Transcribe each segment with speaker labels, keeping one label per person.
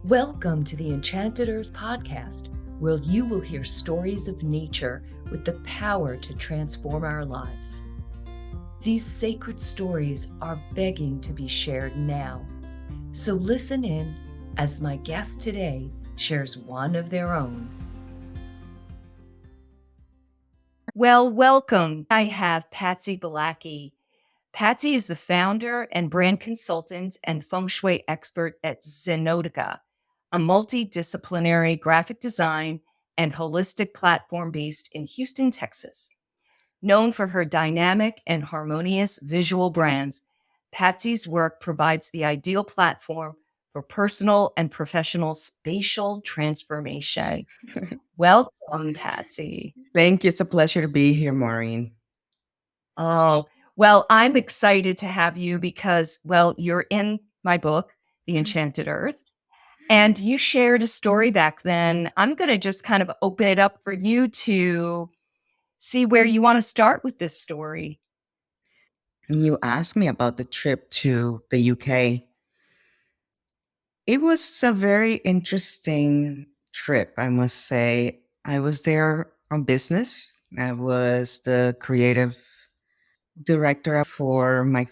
Speaker 1: Welcome to the Enchanted Earth podcast, where you will hear stories of nature with the power to transform our lives. These sacred stories are begging to be shared now. So listen in as my guest today shares one of their own. Well, welcome. I have Patsy Balacchi. Patsy is the founder and brand consultant and Feng Shui expert at Zenotica, a multidisciplinary graphic design and holistic platform based in Houston, Texas. Known for her dynamic and harmonious visual brands, Patsy's work provides the ideal platform for personal and professional spatial transformation. Welcome, Patsy.
Speaker 2: Thank you. It's a pleasure to be here, Maureen.
Speaker 1: Oh, well, I'm excited to have you because, well, you're in my book, The Enchanted Earth, and you shared a story back then. I'm going to just kind of open it up for you to see where you want to start with this story.
Speaker 2: You asked me about the trip to the UK. It was a very interesting trip, I must say. I was there on business. I was the creative director for my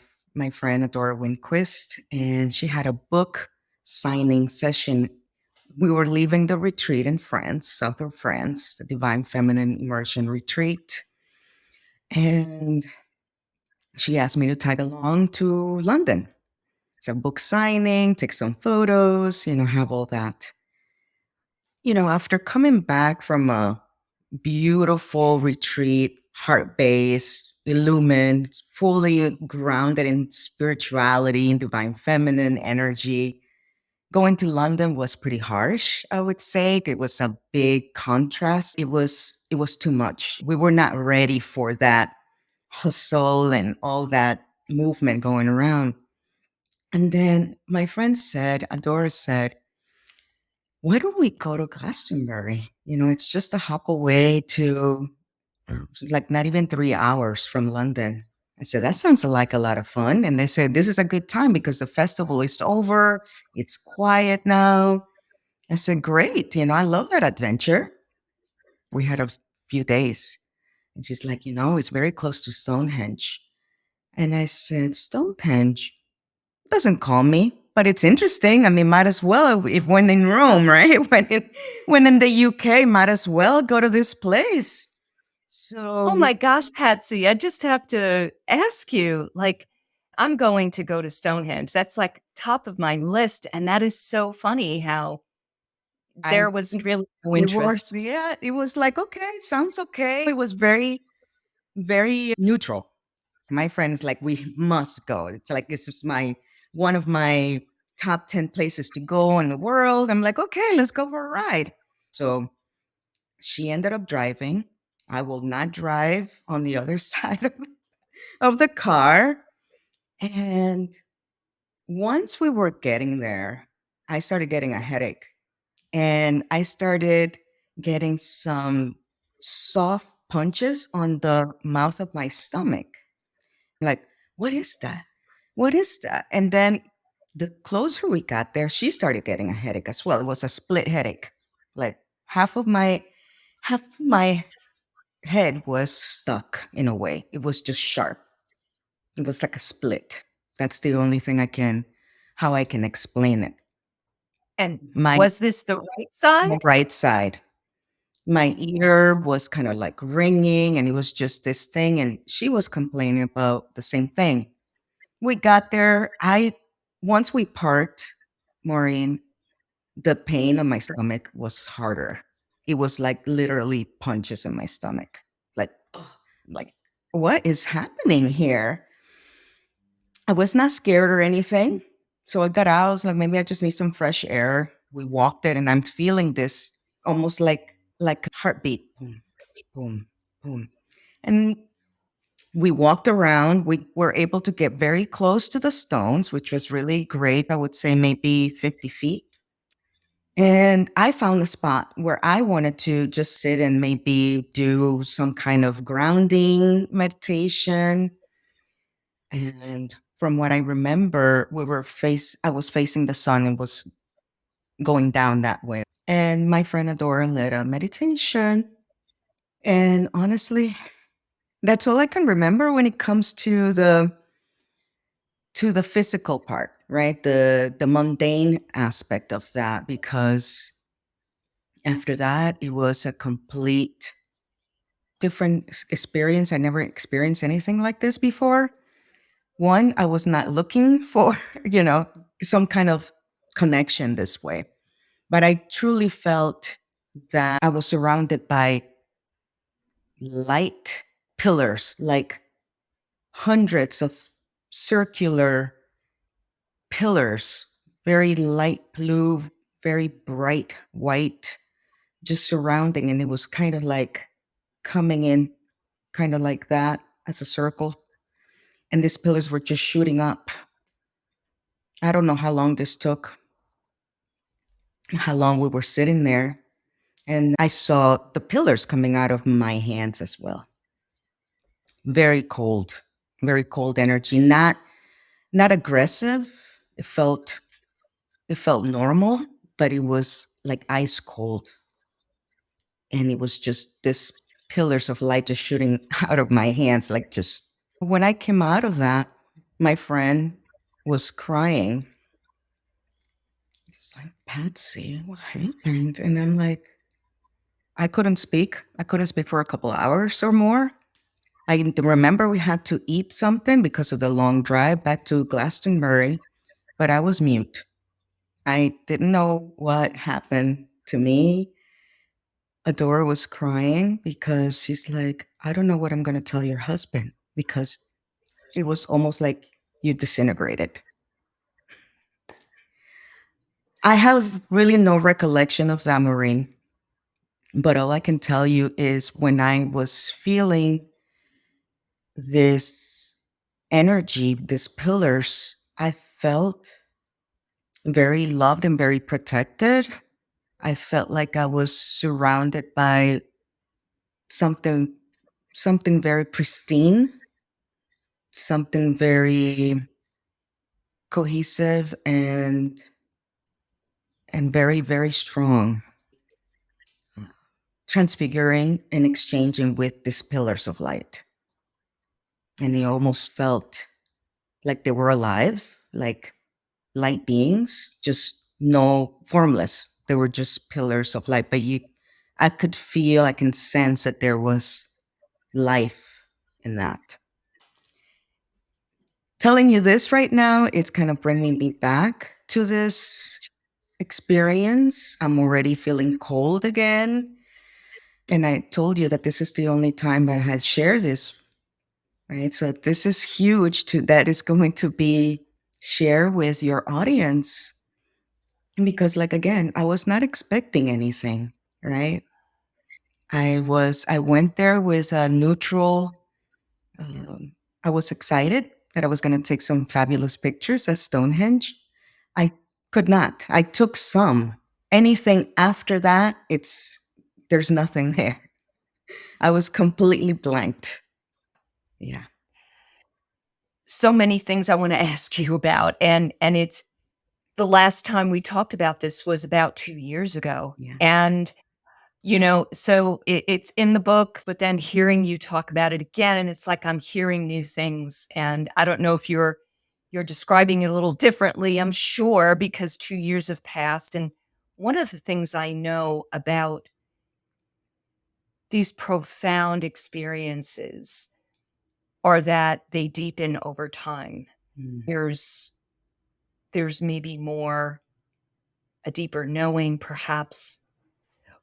Speaker 2: friend Adora Winquist, and she had a book signing session. We were leaving the retreat in France, south of France, the Divine Feminine Immersion Retreat. And she asked me to tag along to London. It's a book signing, take some photos, have all that. After coming back from a beautiful retreat, heart based, illumined, fully grounded in spirituality and divine feminine energy, going to London was pretty harsh, I would say. It was a big contrast. It was too much. We were not ready for that hustle and all that movement going around. And then my friend said, Adora said, why don't we go to Glastonbury? It's just a hop away to like not even 3 hours from London. I said, that sounds like a lot of fun. And they said, this is a good time because the festival is over. It's quiet now. I said, great. I love that adventure. We had a few days. And she's like, it's very close to Stonehenge. And I said, Stonehenge doesn't call me, but it's interesting. I mean, might as well if when in Rome, right? When in the UK, might as well go to this place.
Speaker 1: Oh
Speaker 2: So
Speaker 1: my gosh, Patsy, I just have to ask you, like, I'm going to go to Stonehenge. That's like top of my list. And that is so funny how
Speaker 2: I
Speaker 1: there wasn't really no interest.
Speaker 2: yeah, it was like, okay, sounds okay. It was very, very neutral. My friend's like, we must go. It's like, this is one of my top 10 places to go in the world. I'm like, okay, let's go for a ride. So she ended up driving. I will not drive on the other side of the car. And once we were getting there, I started getting a headache and I started getting some soft punches on the mouth of my stomach. Like, what is that? What is that? And then the closer we got there, she started getting a headache as well. It was a split headache. Like half of my head was stuck in a way. It was just sharp. It was like a split. That's the only thing how I can explain it.
Speaker 1: And
Speaker 2: My
Speaker 1: was this the right side?
Speaker 2: right side, my ear was kind of like ringing and it was just this thing. And she was complaining about the same thing. We got there. Once we parked, Maureen, the pain on my stomach was harder. It was like literally punches in my stomach. Like, like, what is happening here? I was not scared or anything. So I got out. I was like, maybe I just need some fresh air. We walked it and I'm feeling this almost like a heartbeat. Boom, boom, boom. And we walked around. We were able to get very close to the stones, which was really great. I would say maybe 50 feet. And I found a spot where I wanted to just sit and maybe do some kind of grounding meditation. And from what I remember, I was facing the sun. It was going down that way. And my friend Adora led a meditation. And honestly, that's all I can remember when it comes to the physical part, right? The mundane aspect of that, because after that it was a complete different experience. I never experienced anything like this before. One, I was not looking for, some kind of connection this way, but I truly felt that I was surrounded by light pillars, like hundreds of circular pillars, very light blue, very bright white, just surrounding. And it was kind of like coming in, kind of like that as a circle. And these pillars were just shooting up. I don't know how long this took, how long we were sitting there. And I saw the pillars coming out of my hands as well. Very cold energy. Not aggressive. It felt it felt normal, but it was like ice cold. And it was just this pillars of light just shooting out of my hands, like just when I came out of that, my friend was crying. It's like, Patsy, what happened? And I'm like, I couldn't speak. I couldn't speak for a couple hours or more. I remember we had to eat something because of the long drive back to Glastonbury, but I was mute. I didn't know what happened to me. Adora was crying because she's like, I don't know what I'm going to tell your husband, because it was almost like you disintegrated. I have really no recollection of that, Maureen, but all I can tell you is when I was feeling this energy, these pillars, I felt very loved and very protected. I felt like I was surrounded by something something very pristine, something very cohesive and very very strong, transfiguring and exchanging with these pillars of light. And they almost felt like they were alive, like light beings, just no formless. They were just pillars of light, but you I could feel, I can sense that there was life in that. Telling you this right now, it's kind of bringing me back to this experience. I'm already feeling cold again. And I told you that this is the only time that I had shared this, right? So this is huge to that is going to be share with your audience, because like again, I was not expecting anything, right? I went there with a neutral. I was excited that I was going to take some fabulous pictures at Stonehenge. I could not. I took some. Anything after that, there's nothing there. I was completely blanked. Yeah.
Speaker 1: So many things I want to ask you about. And it's the last time we talked about this was about 2 years ago.
Speaker 2: Yeah.
Speaker 1: And so it's in the book, but then hearing you talk about it again, and it's like I'm hearing new things. And I don't know if you're describing it a little differently, I'm sure, because 2 years have passed. And one of the things I know about these profound experiences are that they deepen over time.
Speaker 2: Mm.
Speaker 1: There's maybe more, a deeper knowing, perhaps.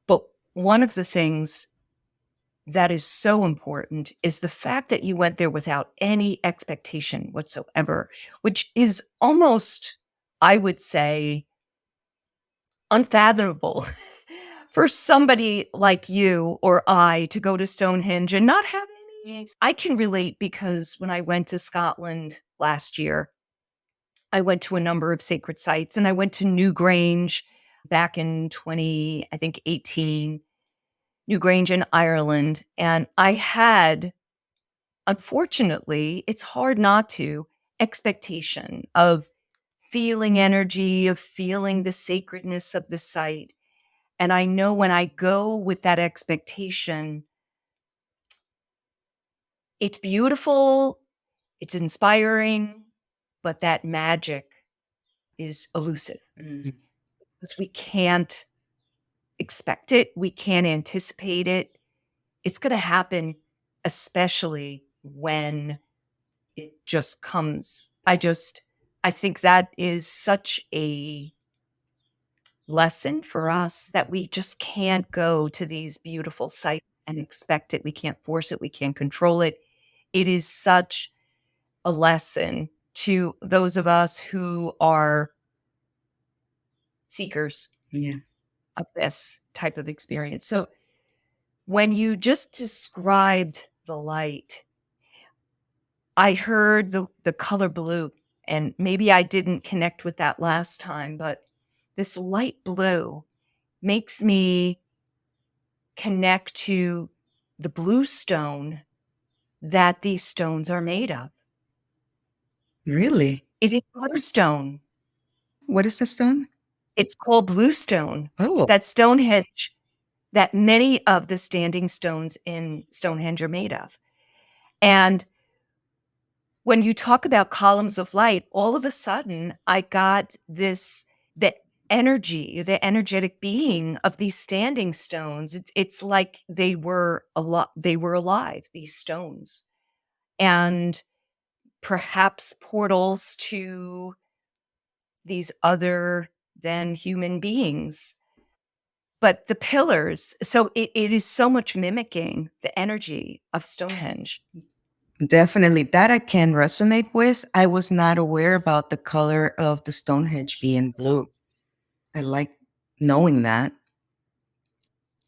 Speaker 1: But one of the things that is so important is the fact that you went there without any expectation whatsoever, which is almost, I would say, unfathomable for somebody like you or I to go to Stonehenge and not have any. I can relate because when I went to Scotland last year, I went to a number of sacred sites, and I went to Newgrange back in 20, I think 18, Newgrange in Ireland. And I had, unfortunately, it's hard not to, expectation of feeling energy, of feeling the sacredness of the site. And I know when I go with that expectation, it's beautiful, it's inspiring, but that magic is elusive
Speaker 2: Mm.
Speaker 1: because we can't expect it, we can't anticipate it. It's going to happen, especially when it just comes. I think that is such a lesson for us that we just can't go to these beautiful sites and expect it. We can't force it. We can't control it. It is such a lesson to those of us who are seekers
Speaker 2: Yeah.
Speaker 1: of this type of experience. So when you just described the light, I heard the color blue, and maybe I didn't connect with that last time, but this light blue makes me connect to the blue stone that these stones are made of.
Speaker 2: Really?
Speaker 1: It is stone.
Speaker 2: What is the stone?
Speaker 1: It's called bluestone.
Speaker 2: Oh,
Speaker 1: That Stonehenge, that many of the standing stones in Stonehenge are made of. And when you talk about columns of light, all of a sudden I got this, the energy, the energetic being of these standing stones. It's like they were alive, these stones. And perhaps portals to these other than human beings. But the pillars, so it is so much mimicking the energy of Stonehenge.
Speaker 2: definitely. That I can resonate with. I was not aware about the color of the Stonehenge being blue. I like knowing that.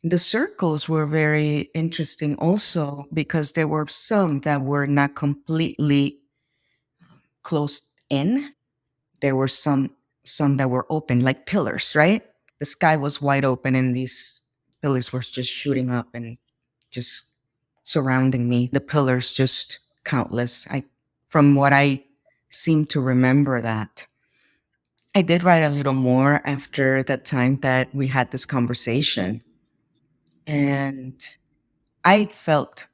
Speaker 2: The circles were very interesting also because there were some that were not completely closed in. There were some that were open, like pillars, right? The sky was wide open and these pillars were just shooting up and just surrounding me. The pillars just countless. I from what I seem to remember that. I did write a little more after that time that we had this conversation. And I felt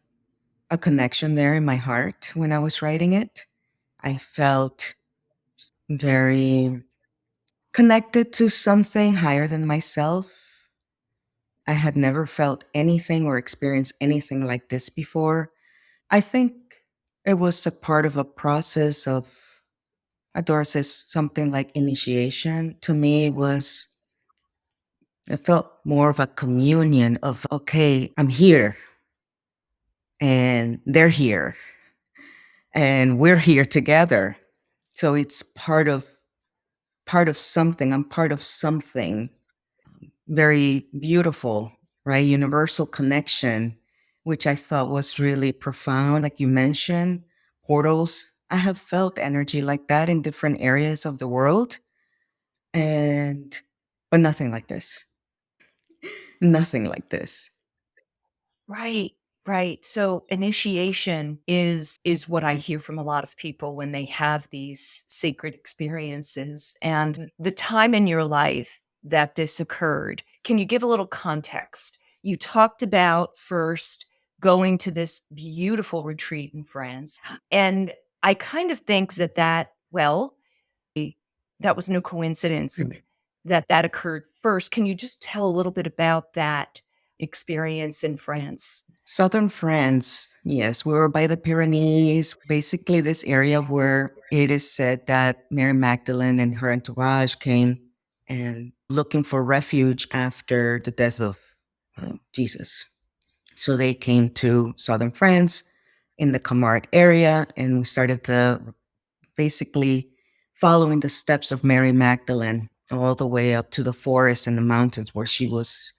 Speaker 2: a connection there in my heart when I was writing it. I felt very connected to something higher than myself. I had never felt anything or experienced anything like this before. I think it was a part of a process of, Adora says something like initiation. To me, it felt more of a communion of, okay, I'm here and they're here and we're here together. So it's part of something. I'm part of something very beautiful, right? Universal connection, which I thought was really profound. Like you mentioned, portals. I have felt energy like that in different areas of the world, and but nothing like this. Nothing like this.
Speaker 1: Right, right. So initiation is what I hear from a lot of people when they have these sacred experiences. And the time in your life that this occurred, can you give a little context? You talked about first going to this beautiful retreat in France. And I kind of think well, that was no coincidence that that occurred first. Can you just tell a little bit about that experience in France?
Speaker 2: Southern France, yes, we were by the Pyrenees, basically this area where it is said that Mary Magdalene and her entourage came and looking for refuge after the death of Jesus. So they came to southern France in the Camargue area, and we started the basically following the steps of Mary Magdalene all the way up to the forest and the mountains where she was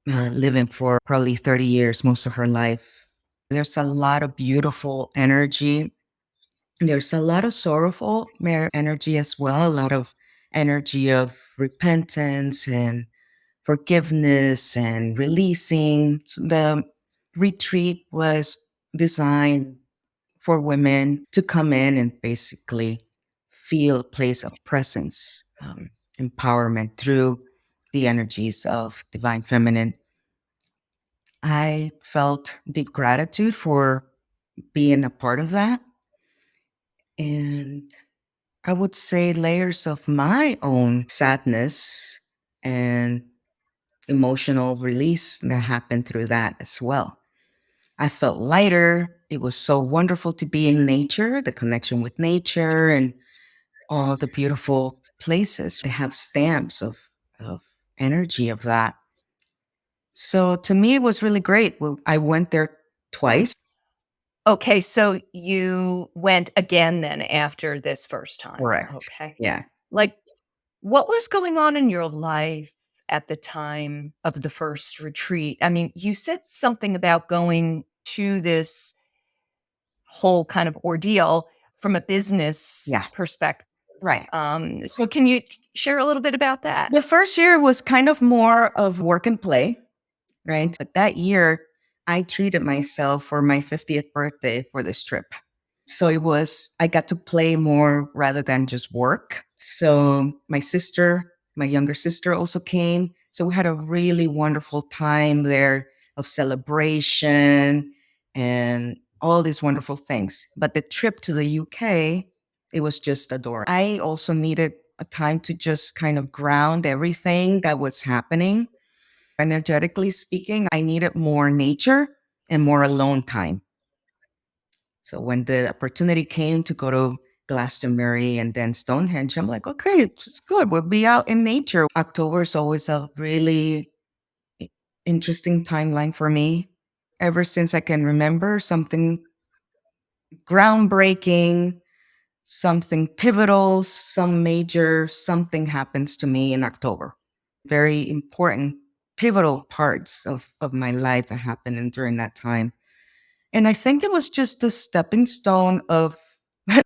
Speaker 2: living for probably 30 years, most of her life. There's a lot of beautiful energy. There's a lot of sorrowful energy as well, a lot of energy of repentance and forgiveness and releasing. So the retreat was designed for women to come in and basically feel a place of presence, empowerment through the energies of divine feminine. I felt deep gratitude for being a part of that. And I would say layers of my own sadness and emotional release that happened through that as well. I felt lighter. It was so wonderful to be in nature, the connection with nature and all the beautiful places. They have stamps of energy of that. So to me, it was really great. Well, I went there twice.
Speaker 1: Okay, so you went again then after this first time.
Speaker 2: Correct.
Speaker 1: Okay.
Speaker 2: Yeah.
Speaker 1: Like, what was going on in your life at the time of the first retreat? I mean, you said something about going to this whole kind of ordeal from a business
Speaker 2: Yeah.
Speaker 1: perspective.
Speaker 2: Right.
Speaker 1: So can you share a little bit about that?
Speaker 2: The first year was kind of more of work and play, right? But that year, I treated myself for my 50th birthday for this trip. So it was, I got to play more rather than just work. So my sister, my younger sister also came. So we had a really wonderful time there of celebration and all these wonderful things. But the trip to the UK, it was just adoring. I also needed a time to just kind of ground everything that was happening. Energetically speaking, I needed more nature and more alone time. So when the opportunity came to go to Glastonbury and then Stonehenge, I'm like, okay, it's good. We'll be out in nature. October is always a really interesting timeline for me. Ever since I can remember, something groundbreaking, something pivotal, some major something happens to me in October. Very important, pivotal parts of my life that happened during that time. And I think it was just a stepping stone of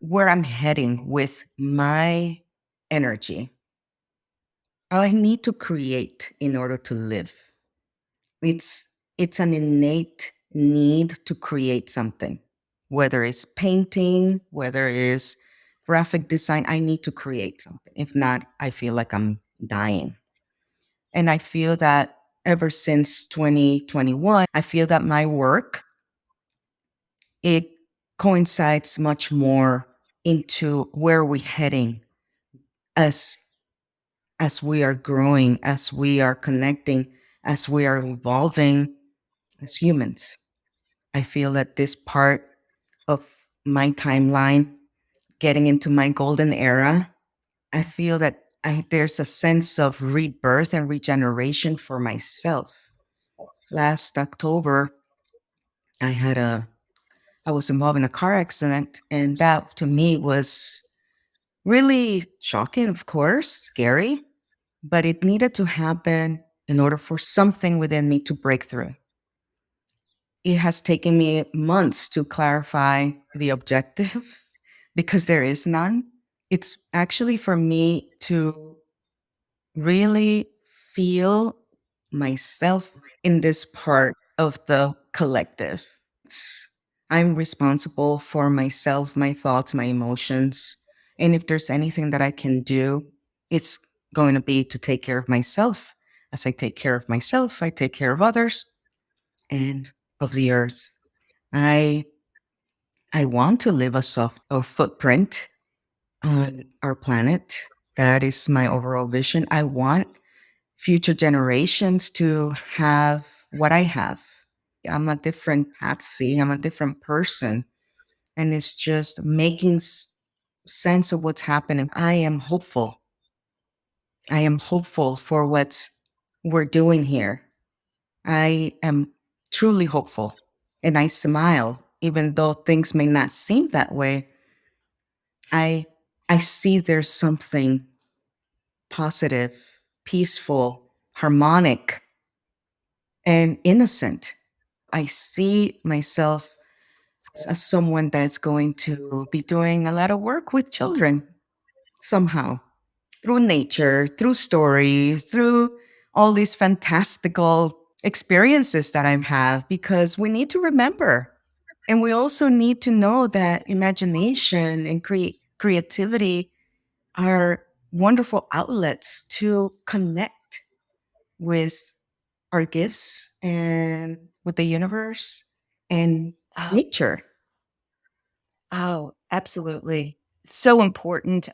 Speaker 2: where I'm heading with my energy. I need to create in order to live. It's it's an innate need to create something. Whether it's painting, whether it's graphic design, I need to create something. If not, I feel like I'm dying. And I feel that ever since 2021, I feel that my work, it coincides much more into where we're heading as as we are growing, as we are connecting, as we are evolving as humans. I feel that this part of my timeline, getting into my golden era, I feel that there's a sense of rebirth and regeneration for myself. Last October, I had a I was involved in a car accident, and that to me was really shocking, of course, scary, but it needed to happen in order for something within me to break through. It has taken me months to clarify the objective because there is none. It's actually for me to really feel myself in this part of the collective. It's, I'm responsible for myself, my thoughts, my emotions. And if there's anything that I can do, it's going to be to take care of myself. As I take care of myself, I take care of others and of the earth. I I want to leave a soft or footprint on our planet. That is my overall vision. I want future generations to have what I have. I'm a different Patsy. I'm a different person. And it's just making sense of what's happening. I am hopeful. I am hopeful for what's we're doing here. I am truly hopeful. And I smile, even though things may not seem that way. I I see there's something positive, peaceful, harmonic, and innocent. I see myself as someone that's going to be doing a lot of work with children somehow through nature, through stories, through all these fantastical experiences that I have, because we need to remember. And we also need to know that imagination and creativity are wonderful outlets to connect with our gifts and with the universe and
Speaker 1: Oh,
Speaker 2: nature.
Speaker 1: oh, absolutely. So important.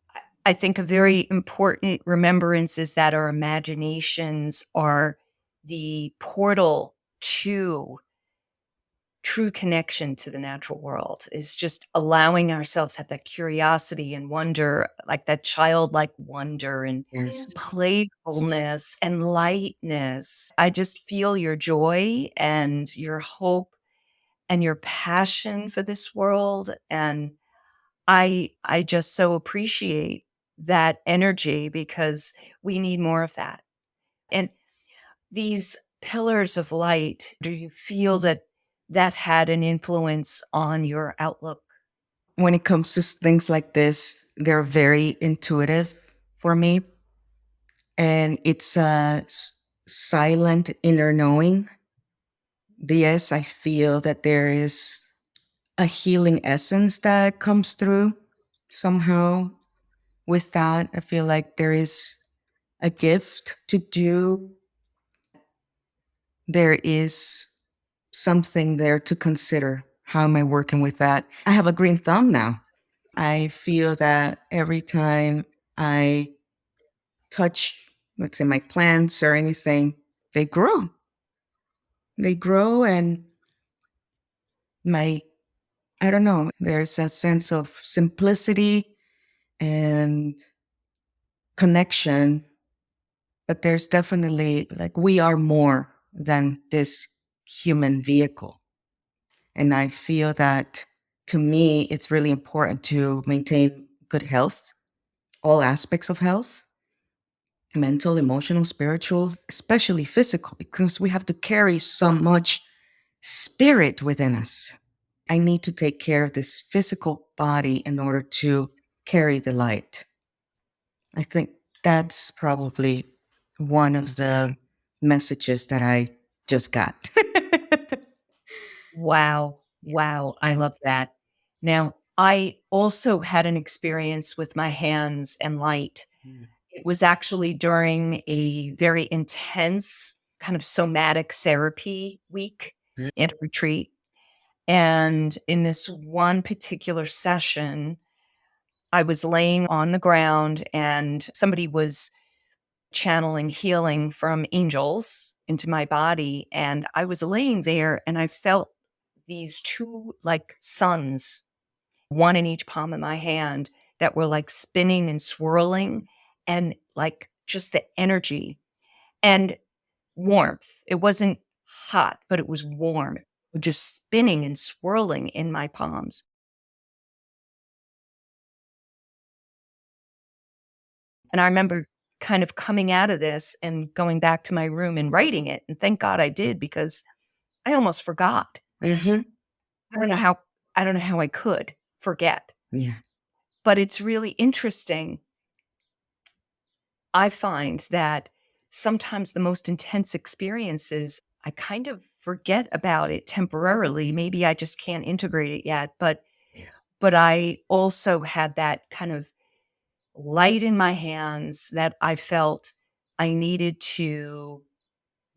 Speaker 1: I think a very important remembrance is that our imaginations are the portal to true connection to the natural world, is just allowing ourselves to have that curiosity and wonder, like that childlike wonder and
Speaker 2: Yes.
Speaker 1: playfulness and lightness. I just feel your joy and your hope and your passion for this world, and I just so appreciate that energy because we need more of that. And these pillars of light, do you feel that that had an influence on your outlook?
Speaker 2: When it comes to things like this, they're very intuitive for me. And it's a silent inner knowing. Yes, I feel that there is a healing essence that comes through somehow. With that, I feel like there is a gift to do. There is something there to consider. How am I working with that? I have a green thumb now. I feel that every time I touch, let's say, my plants or anything, they grow. They grow, and my, I don't know, there's a sense of simplicity and connection, but there's definitely like we are more than this human vehicle. And I feel that to me, it's really important to maintain good health, all aspects of health, mental, emotional, spiritual, especially physical, because we have to carry so much spirit within us. I need to take care of this physical body in order to carry the light. I think that's probably one of the messages that I just got.
Speaker 1: Wow. Wow. I love that. Now, I also had an experience with my hands and light.
Speaker 2: Mm.
Speaker 1: It was actually during a very intense kind of somatic therapy week at a retreat. And in this one particular session, I was laying on the ground and somebody was channeling healing from angels into my body. And I was laying there and I felt these two like suns, one in each palm of my hand, that were like spinning and swirling and like just the energy and warmth. It wasn't hot, but it was warm, just spinning and swirling in my palms. And I remember kind of coming out of this and going back to my room and writing it. And thank God I did because I almost forgot.
Speaker 2: Hmm.
Speaker 1: I don't know how I don't know how I could forget.
Speaker 2: Yeah.
Speaker 1: But it's really interesting. I find that sometimes the most intense experiences, I kind of forget about it temporarily. Maybe I just can't integrate it yet, but I also had that kind of light in my hands that I felt I needed to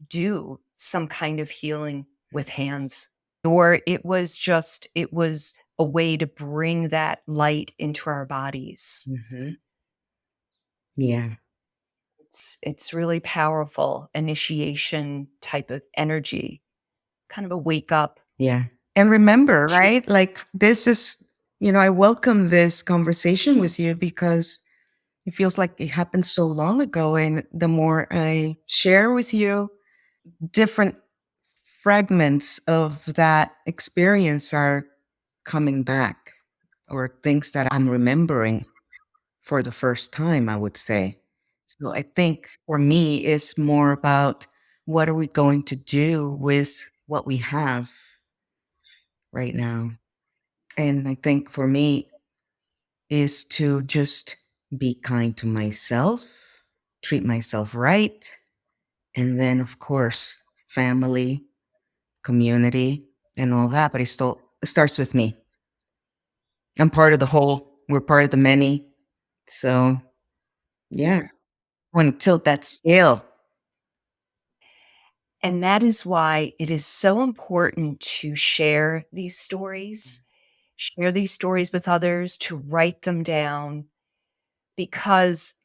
Speaker 1: do some kind of healing with hands. Or it was a way to bring that light into our bodies.
Speaker 2: Hmm. Yeah.
Speaker 1: It's really powerful initiation type of energy, kind of a wake up.
Speaker 2: Yeah. And remember, right? Like this is, I welcome this conversation with you because it feels like it happened so long ago. And the more I share with you, different fragments of that experience are coming back, or things that I'm remembering for the first time, I would say. So I think for me, it's more about what are we going to do with what we have right now. And I think for me is to just be kind to myself, treat myself right. And then, of course, family, community, and all that. But it starts with me. I'm part of the whole, we're part of the many. So, Yeah. Want to tilt that scale.
Speaker 1: And that is why it is so important to share these stories with others, to write them down, because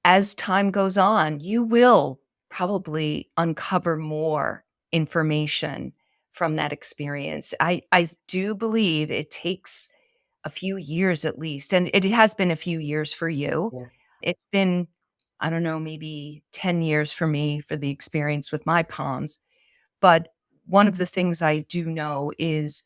Speaker 1: as time goes on, you will probably uncover more information from that experience. I do believe it takes a few years at least, and it has been a few years for you.
Speaker 2: Yeah.
Speaker 1: It's been, I don't know, maybe 10 years for me for the experience with my palms. But one of the things I do know is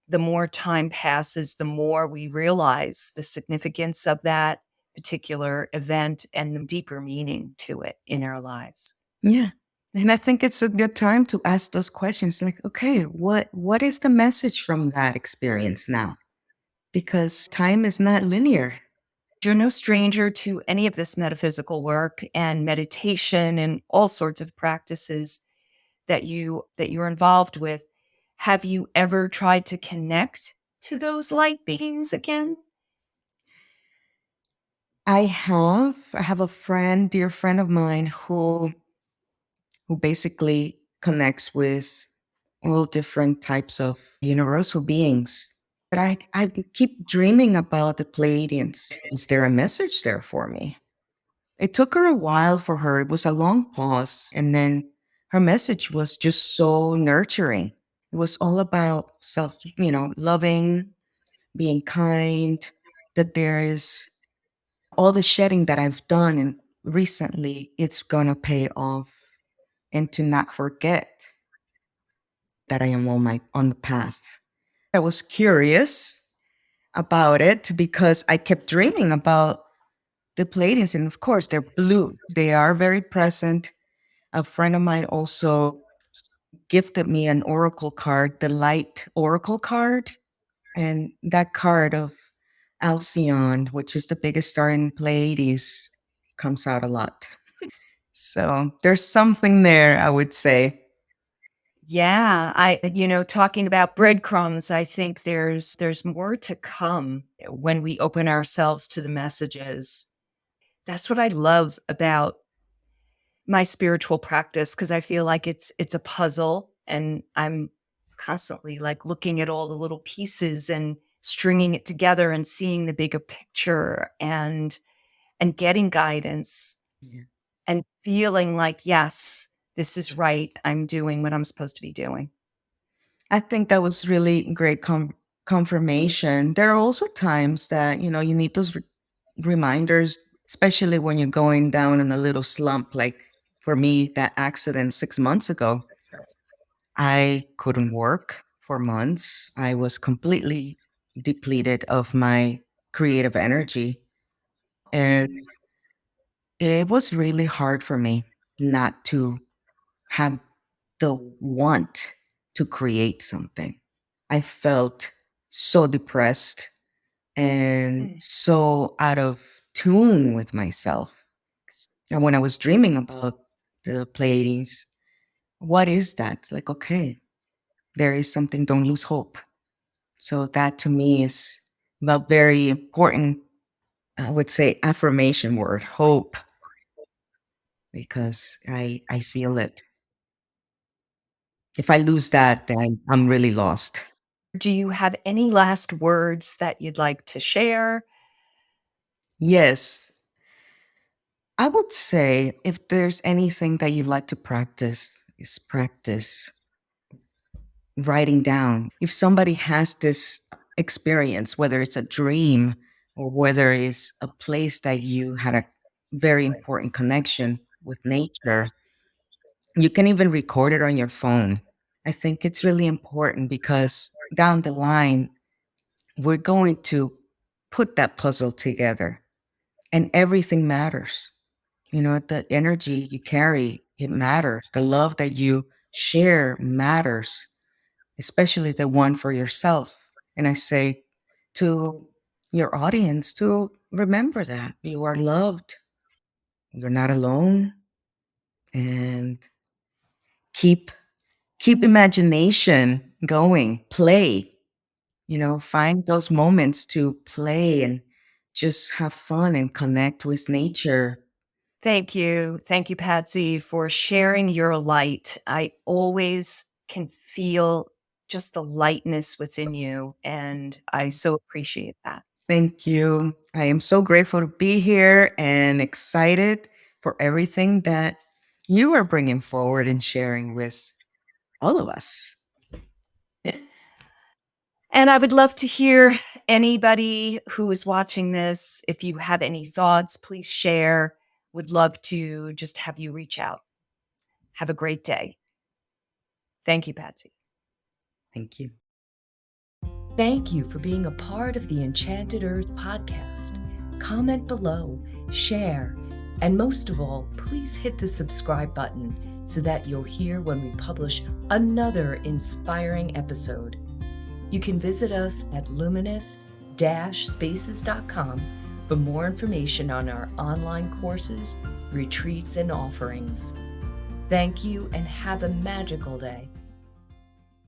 Speaker 1: the more time passes, the more we realize the significance of that particular event and the deeper meaning to it in our lives.
Speaker 2: Yeah. And I think it's a good time to ask those questions like, okay, what is the message from that experience now? Because time is not linear.
Speaker 1: You're no stranger to any of this metaphysical work and meditation and all sorts of practices that you're involved with. Have you ever tried to connect to those light beings again?
Speaker 2: I have a friend, dear friend of mine who basically connects with all different types of universal beings. But I keep dreaming about the Pleiadians. Is there a message there for me? It took her a while for her. It was a long pause. And then her message was just so nurturing. It was all about self, loving, being kind, that there is all the shedding that I've done and recently, it's going to pay off, and to not forget that I am on the path. I was curious about it because I kept dreaming about the Pleiadians, and of course, they're blue. They are very present. A friend of mine also gifted me an oracle card, the light oracle card. And that card of Alcyone, which is the biggest star in Pleiades, comes out a lot. So there's something there, I would say.
Speaker 1: Yeah, talking about breadcrumbs, I think there's more to come when we open ourselves to the messages. That's what I love about my spiritual practice because I feel like it's a puzzle and I'm constantly like looking at all the little pieces and stringing it together and seeing the bigger picture and getting guidance
Speaker 2: Yeah.
Speaker 1: and feeling like, yes, this is right. I'm doing what I'm supposed to be doing.
Speaker 2: I think that was really great confirmation. There are also times that, you need those reminders, especially when you're going down in a little slump. Like for me, that accident 6 months ago, I couldn't work for months. I was completely depleted of my creative energy. And it was really hard for me not to have the want to create something. I felt so depressed and
Speaker 1: Mm.
Speaker 2: so out of tune with myself. And when I was dreaming about the Pleiades, what is that? It's like, okay, there is something, don't lose hope. So that to me is a very important, I would say, affirmation word, hope, because I feel it. If I lose that, then I'm really lost.
Speaker 1: Do you have any last words that you'd like to share?
Speaker 2: Yes, I would say if there's anything that you'd like to practice, is practice writing down. If somebody has this experience, whether it's a dream or whether it's a place that you had a very important connection with nature, you can even record it on your phone. I think it's really important because down the line, we're going to put that puzzle together and everything matters. The energy you carry, it matters. The love that you share matters, especially the one for yourself. And I say to your audience to remember that you are loved, you're not alone, and keep keep imagination going, play, find those moments to play and just have fun and connect with nature.
Speaker 1: Thank you. Thank you, Patsy, for sharing your light. I always can feel just the lightness within you, and I so appreciate that.
Speaker 2: Thank you. I am so grateful to be here and excited for everything that you are bringing forward and sharing with all of us.
Speaker 1: And I would love to hear anybody who is watching this. If you have any thoughts, please share. Would love to just have you reach out. Have a great day. Thank you, Patsy.
Speaker 2: Thank you.
Speaker 1: Thank you for being a part of the Enchanted Earth podcast. Comment below, share, and most of all, please hit the subscribe button so that you'll hear when we publish another inspiring episode. You can visit us at luminous-spaces.com for more information on our online courses, retreats, and offerings. Thank you and have a magical day.